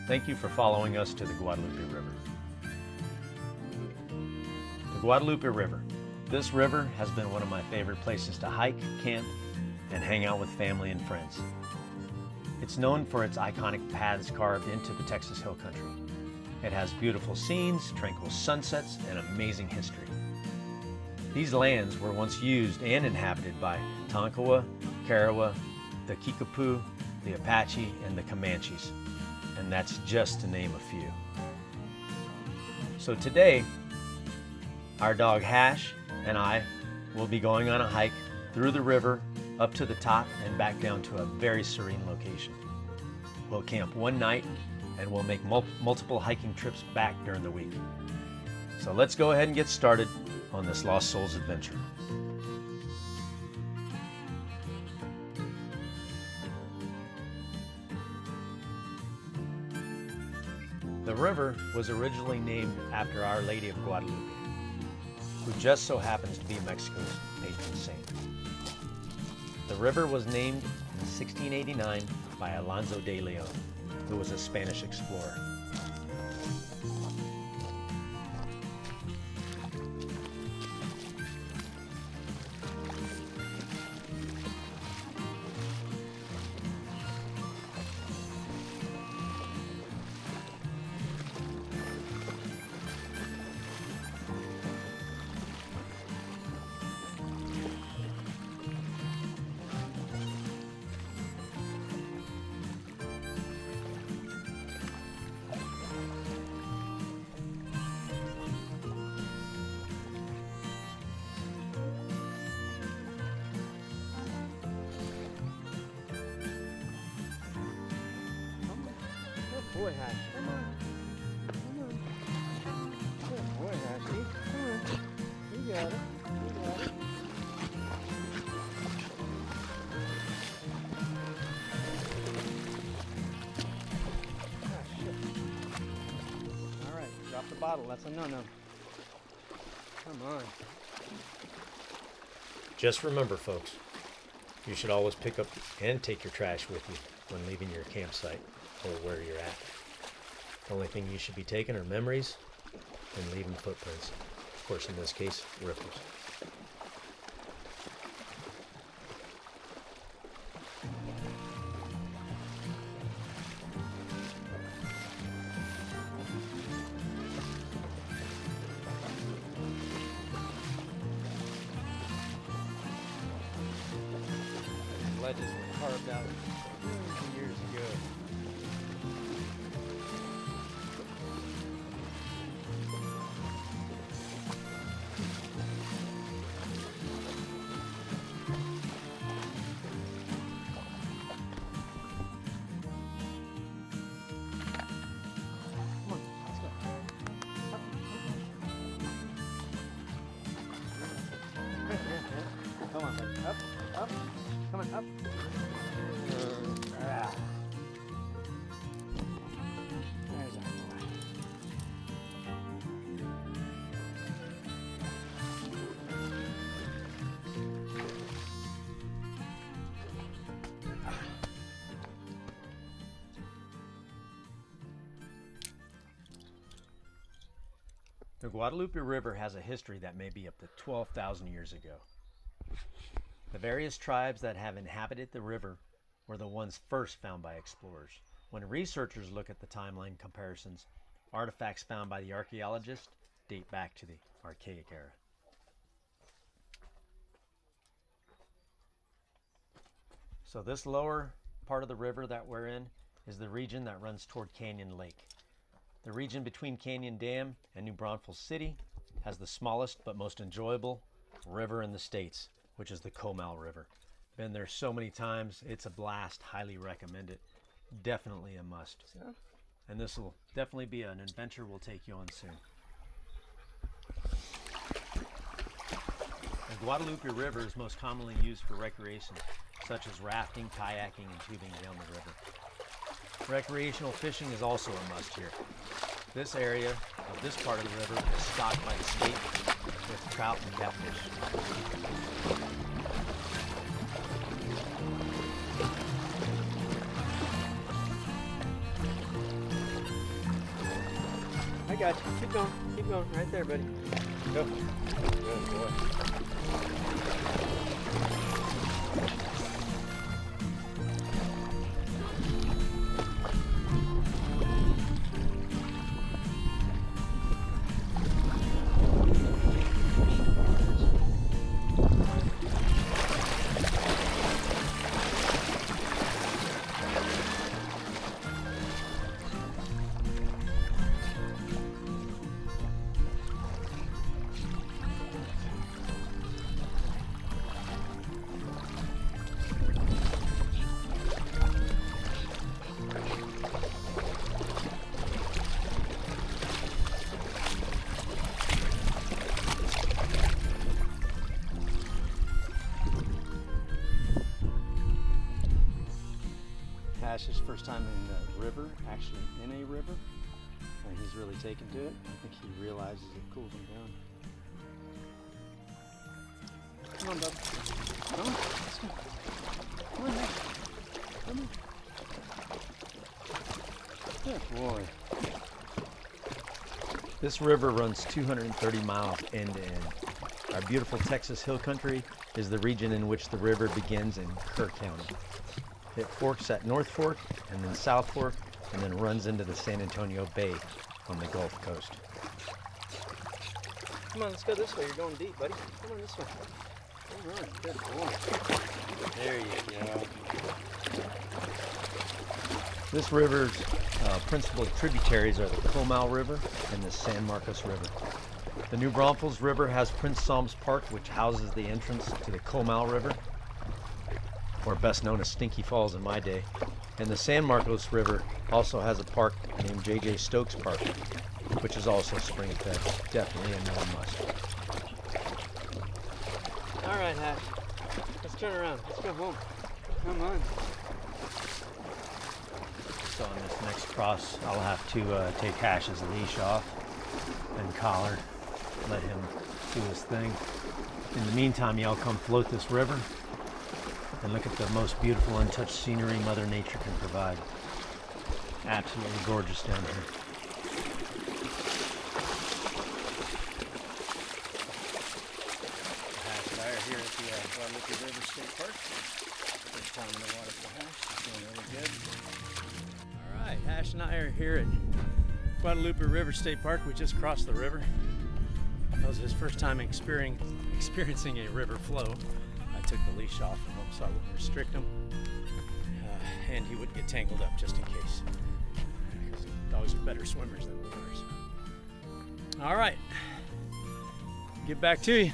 Thank you for following us to the Guadalupe River. The Guadalupe River. This river has been one of my favorite places to hike, camp, and hang out with family and friends. It's known for its iconic paths carved into the Texas Hill Country. It has beautiful scenes, tranquil sunsets, and amazing history. These lands were once used and inhabited by Tonkawa, Karawa, the Kickapoo, the Apache, and the Comanches. And that's just to name a few. So today, our dog Hash and I will be going on a hike through the river, up to the top, and back down to a very serene location. We'll camp one night, and we'll make multiple hiking trips back during the week. So let's go ahead and get started on this Lost Souls adventure. The river was originally named after Our Lady of Guadalupe, who just so happens to be Mexico's patron saint. The river was named in 1689 by Alonso de Leon, who was a Spanish explorer. Boy, Hash, come on. Come on. Good boy, Hashy. Come on. You got it. You got it. Ah, shit. All right, drop the bottle. That's a no-no. Come on. Just remember, folks, you should always pick up and take your trash with you when leaving your campsite or where you're at. The only thing you should be taking are memories and leaving footprints. Of course, in this case, ripples. These ledges were carved out years ago. Come on, buddy. Up, up. Come on, up. There's our boy. The Guadalupe River has a history that may be up to 12,000 years ago. The various tribes that have inhabited the river were the ones first found by explorers. When researchers look at the timeline comparisons, artifacts found by the archaeologists date back to the Archaic era. So this lower part of the river that we're in is the region that runs toward Canyon Lake. The region between Canyon Dam and New Braunfels City has the smallest but most enjoyable river in the States, which is the Comal River. Been there so many times, it's a blast, highly recommend it. Definitely a must. And this will definitely be an adventure we'll take you on soon. The Guadalupe River is most commonly used for recreation, such as rafting, kayaking, and tubing down the river. Recreational fishing is also a must here. This area of this part of the river is stocked by the state with trout and catfish. got you. Keep going. Keep going. Right there, buddy. Go. Good boy. Ash's first time in the river, actually in a river, and he's really taken to it. I think he realizes it cools him down. Come on, bub. Come on, let's go. Come on, man. Come on. Good boy. This river runs 230 miles end to end. Our beautiful Texas Hill Country is the region in which the river begins in Kerr County. It forks at North Fork and then South Fork and then runs into the San Antonio Bay on the Gulf Coast. Come on, let's go this way. You're going deep, buddy. Come on this way. All right, good boy. There you go. This river's principal tributaries are the Comal River and the San Marcos River. The New Braunfels River has Prince Salms Park, which houses the entrance to the Comal River, or best known as Stinky Falls in my day. And the San Marcos River also has a park named J.J. Stokes Park, which is also spring fed. Definitely another must. All right, Hash. Let's turn around. Let's go home. Come on. So on this next cross, I'll have to take Hash's leash off and collar, let him do his thing. In the meantime, y'all come float this river and look at the most beautiful untouched scenery Mother Nature can provide. Absolutely gorgeous down here. Hash and I are here at the Guadalupe River State Park. First time in the water for Hash. It's doing really good. All right, Hash and I are here at Guadalupe River State Park. We just crossed the river. That was his first time experiencing a river flow. I took the leash off of him so I wouldn't restrict him, and he wouldn't get tangled up just in case. Because dogs are better swimmers than we are. All right, get back to you.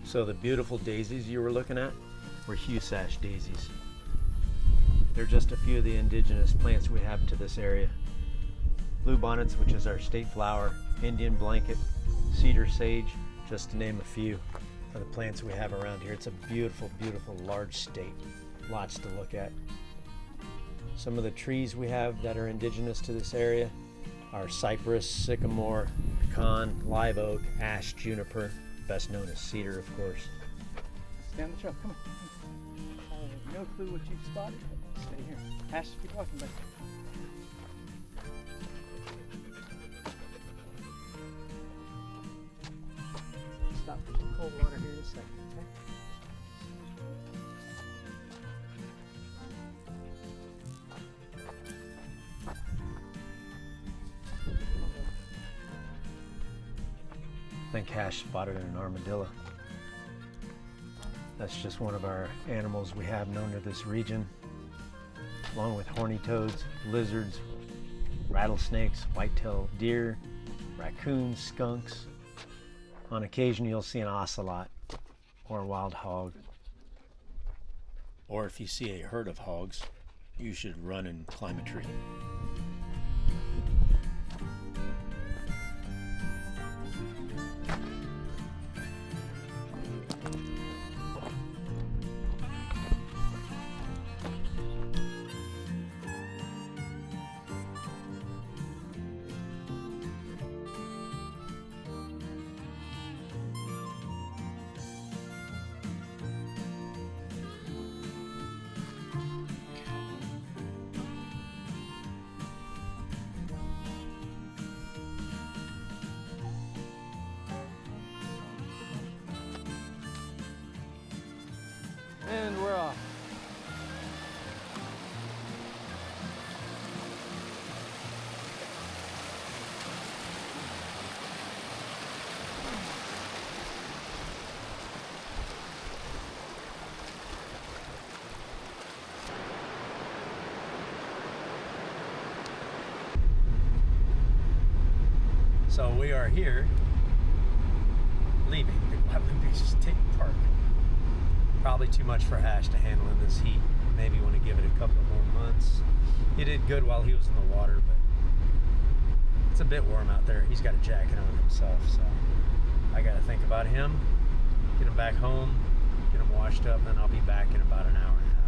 So the beautiful daisies you were looking at were Husash daisies. They're just a few of the indigenous plants we have to this area. Bluebonnets, which is our state flower, Indian blanket, cedar sage, just to name a few of the plants we have around here. It's a beautiful, beautiful large state. Lots to look at. Some of the trees we have that are indigenous to this area are cypress, sycamore, pecan, live oak, ash, juniper, best known as cedar, of course. Stay on the trail, come on. I have no clue what you've spotted, but stay here. Ash, keep walking, buddy. Stop for some cold water here in a second, okay? I think Hash spotted an armadillo. That's just one of our animals we have known to this region, along with horny toads, lizards, rattlesnakes, white-tailed deer, raccoons, skunks. On occasion you'll see an ocelot or a wild hog. Or if you see a herd of hogs, you should run and climb a tree. And we're off. So we are here, leaving the Guadalupe State Park. Probably too much for Hash to handle in this heat. Maybe want to give it a couple more months. He did good while he was in the water, but it's a bit warm out there. He's got a jacket on himself, so I got to think about him, get him back home, get him washed up, and I'll be back in about an hour and a half.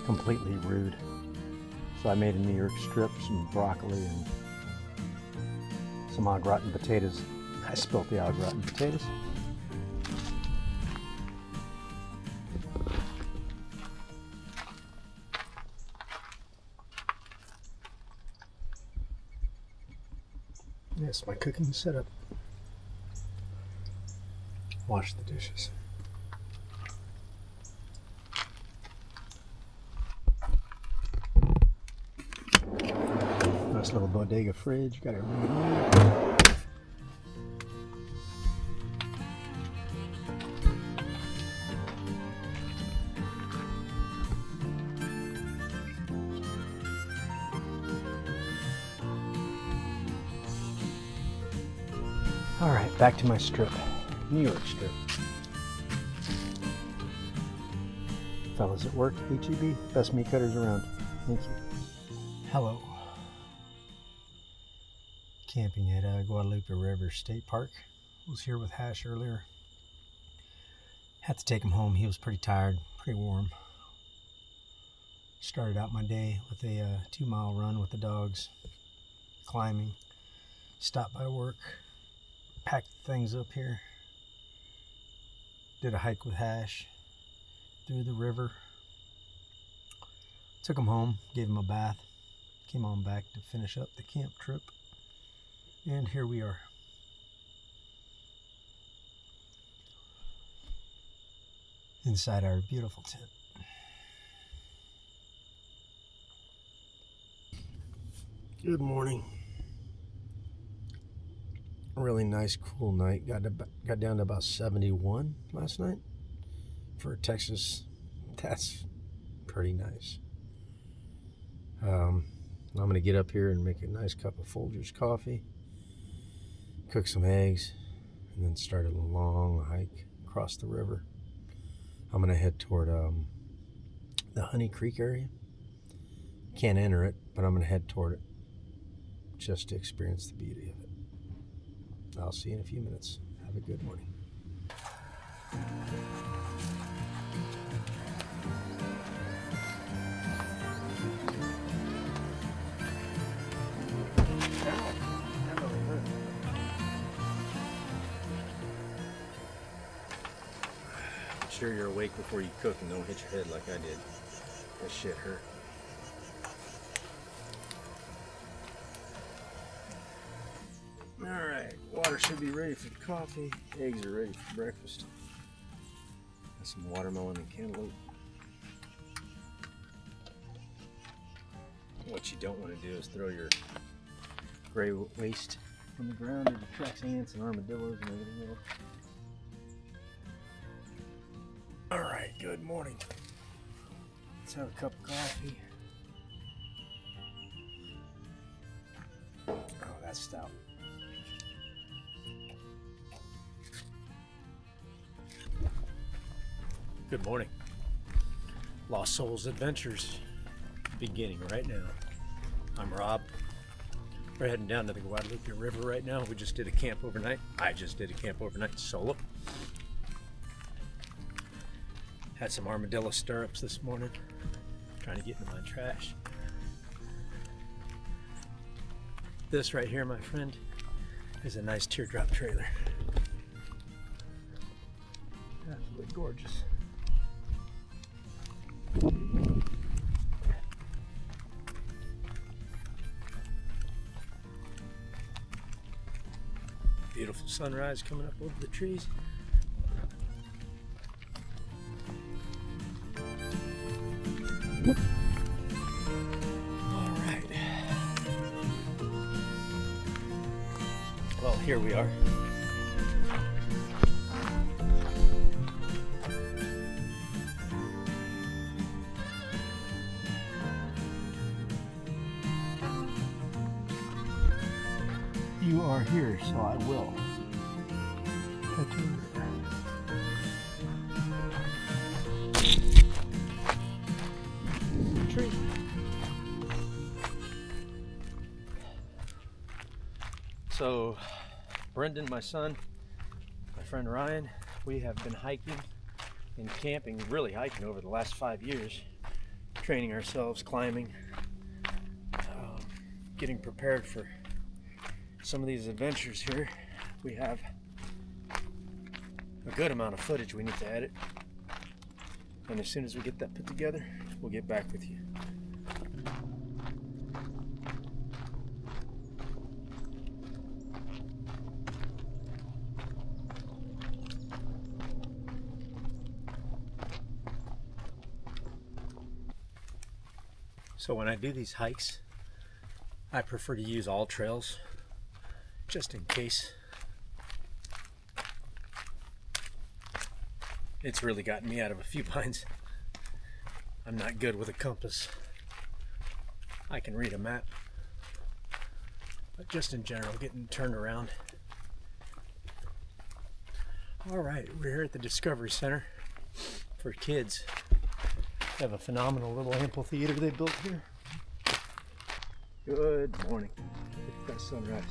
Completely rude. So I made a New York strip, some broccoli, and some au gratin potatoes. I spilt the au gratin potatoes. Yes, my cooking setup. Wash the dishes. Nice little bodega fridge. Got everything in there. All right, back to my strip. New York strip. Fellas at work, HEB, best meat cutters around. Thank you. Hello. Camping at Guadalupe River State Park. Was here with Hash earlier. Had to take him home. He was pretty tired, pretty warm. Started out my day with a 2-mile run with the dogs, climbing. Stopped by work, packed things up here. Did a hike with Hash through the river. Took him home, gave him a bath. Came on back to finish up the camp trip. And here we are. Inside our beautiful tent. Good morning. Really nice, cool night. Got down to about 71 last night. For Texas, that's pretty nice. I'm going to get up here and make a nice cup of Folgers coffee. Cook some eggs, and then start a long hike across the river. I'm going to head toward the Honey Creek area. Can't enter it, but I'm going to head toward it just to experience the beauty of it. I'll see you in a few minutes. Have a good morning. sure you're awake before you cook and don't hit your head like I did. That shit hurt. Alright, water should be ready for coffee. Eggs are ready for breakfast. Got some watermelon and cantaloupe. What you don't want to do is throw your gray waste on the ground. It attracts ants and armadillos and everything else. Alright, good morning. Let's have a cup of coffee. Oh, that's stout. Good morning. LostSolesAdventures beginning right now. I'm Rob. We're heading down to the Guadalupe River right now. We just did a camp overnight. I just did a camp overnight solo. Had some armadillo stirrups this morning. Trying to get into my trash. This right here, my friend, is a nice teardrop trailer. Absolutely gorgeous. Beautiful sunrise coming up over the trees. All right. Well, here we are. You are here, so I will. Tree. So, Brendan, my son, my friend Ryan, we have been hiking and camping, really hiking over the last 5 years, training ourselves, climbing, getting prepared for some of these adventures here. We have a good amount of footage we need to edit, and as soon as we get that put together, we'll get back with you. So when I do these hikes, I prefer to use all trails, just in case. It's really gotten me out of a few binds. I'm not good with a compass. I can read a map, but just in general, getting turned around. All right, we're here at the Discovery Center for kids. They have a phenomenal little amphitheater they built here. Good morning. Look at that sunrise.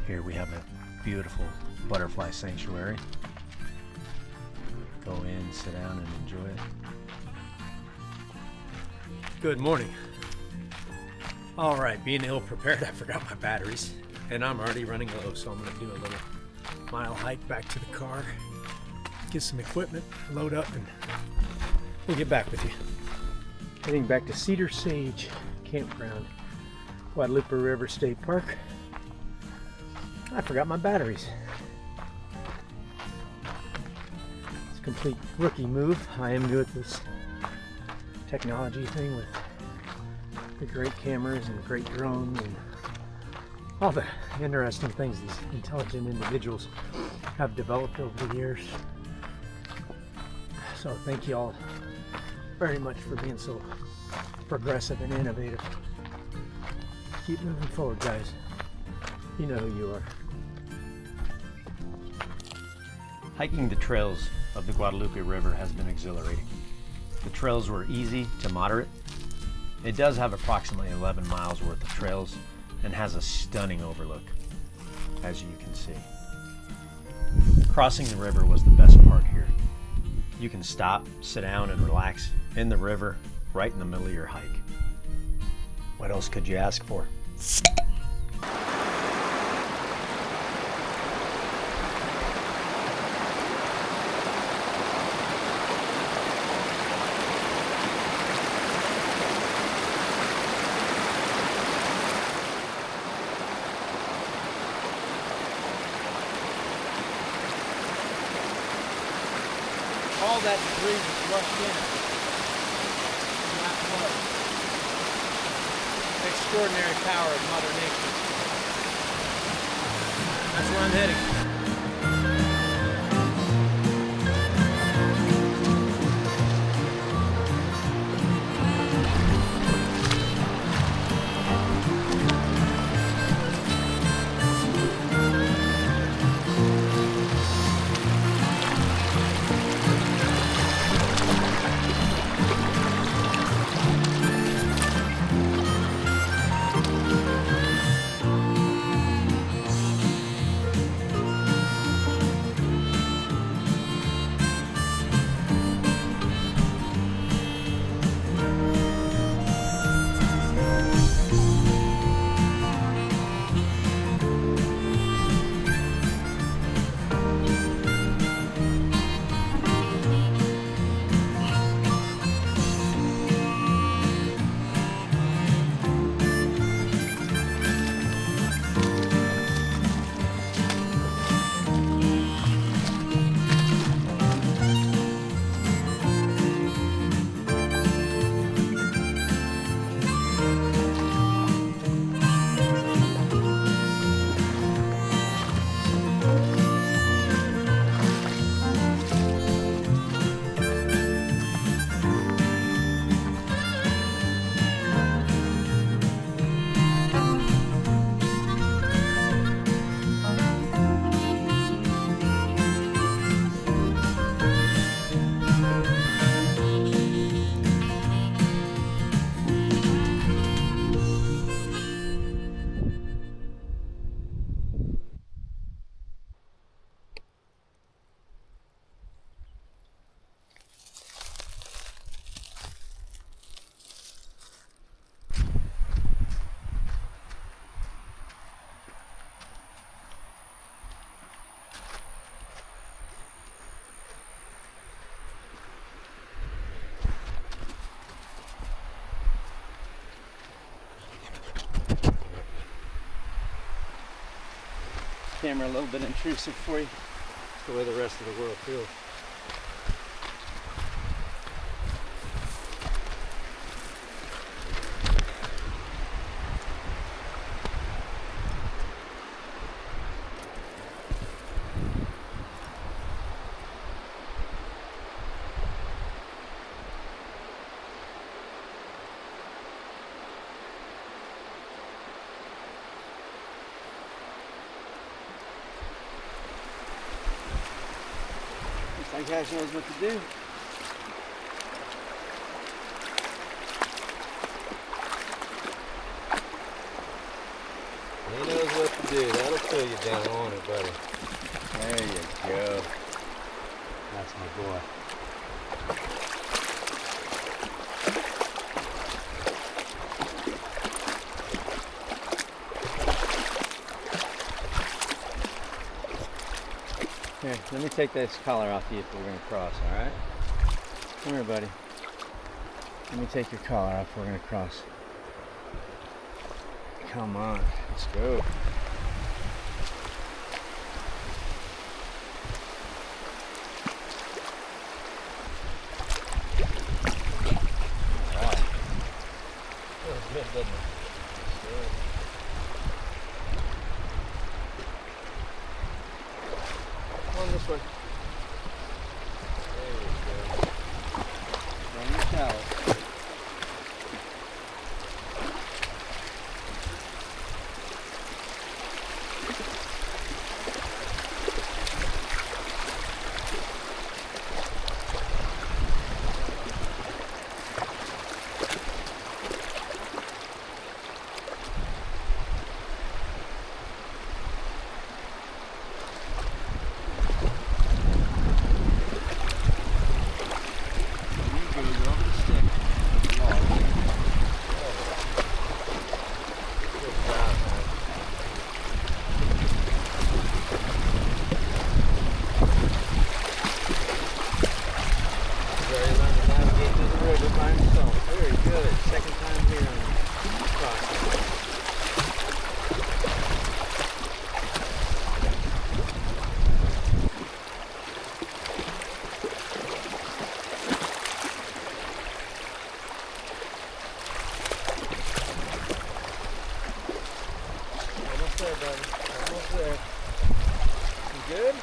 Here we have a beautiful butterfly sanctuary. Go in, sit down, and enjoy it. Good morning. All right, being ill prepared, I forgot my batteries, and I'm already running low, so I'm going to do a little mile hike back to the car, get some equipment, load up, and we'll get back with you. Heading back to Cedar Sage Campground, Guadalupe River State Park. I forgot my batteries. It's a complete rookie move. I am new at this technology thing with the great cameras and great drones and all the interesting things these intelligent individuals have developed over the years. So thank you all very much for being so progressive and innovative. Keep moving forward, guys. You know who you are. Hiking the trails of the Guadalupe River has been exhilarating. The trails were easy to moderate. It does have approximately 11 miles worth of trails and has a stunning overlook, as you can see. Crossing the river was the best part here. You can stop, sit down, and relax in the river right in the middle of your hike. What else could you ask for? all that debris just rushed in from that flood. Extraordinary power of Mother Nature. That's where I'm heading. Camera a little bit intrusive for you. That's the way the rest of the world feels. Looks like Ash knows what to do. He knows what to do. That'll fill you down on it, buddy. There you go. That's my boy. Here, let me take this collar off you if we're going to cross, alright? Come here, buddy. Let me take your collar off if we're going to cross. Come on, let's go. Alright. Feels good, doesn't it? Good. Come on this way. There you go. Bring your towel. buddy. Almost there. You good?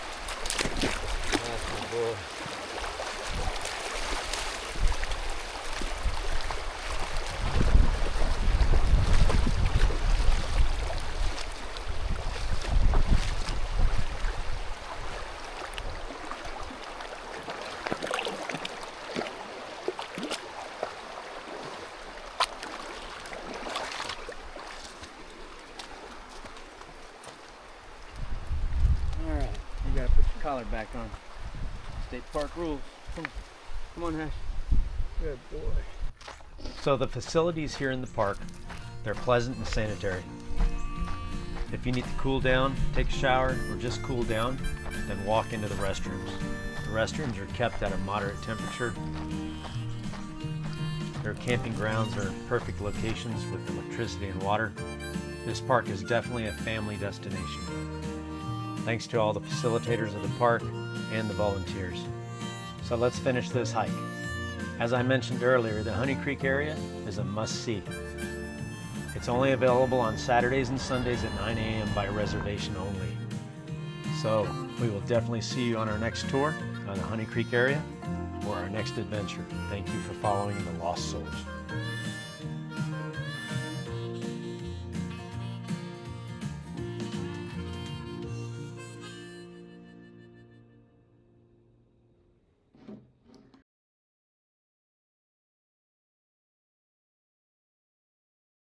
That's my boy. Alright, you gotta put your collar back on. State park rules. Come on, Hash. Good boy. So the facilities here in the park, they're pleasant and sanitary. If you need to cool down, take a shower, or just cool down, then walk into the restrooms. The restrooms are kept at a moderate temperature. Their camping grounds are perfect locations with electricity and water. This park is definitely a family destination. Thanks to all the facilitators of the park and the volunteers. So let's finish this hike. As I mentioned earlier, the Honey Creek area is a must-see. It's only available on Saturdays and Sundays at 9 a.m. by reservation only. So we will definitely see you on our next tour on the Honey Creek area or our next adventure. Thank you for following the Lost Souls.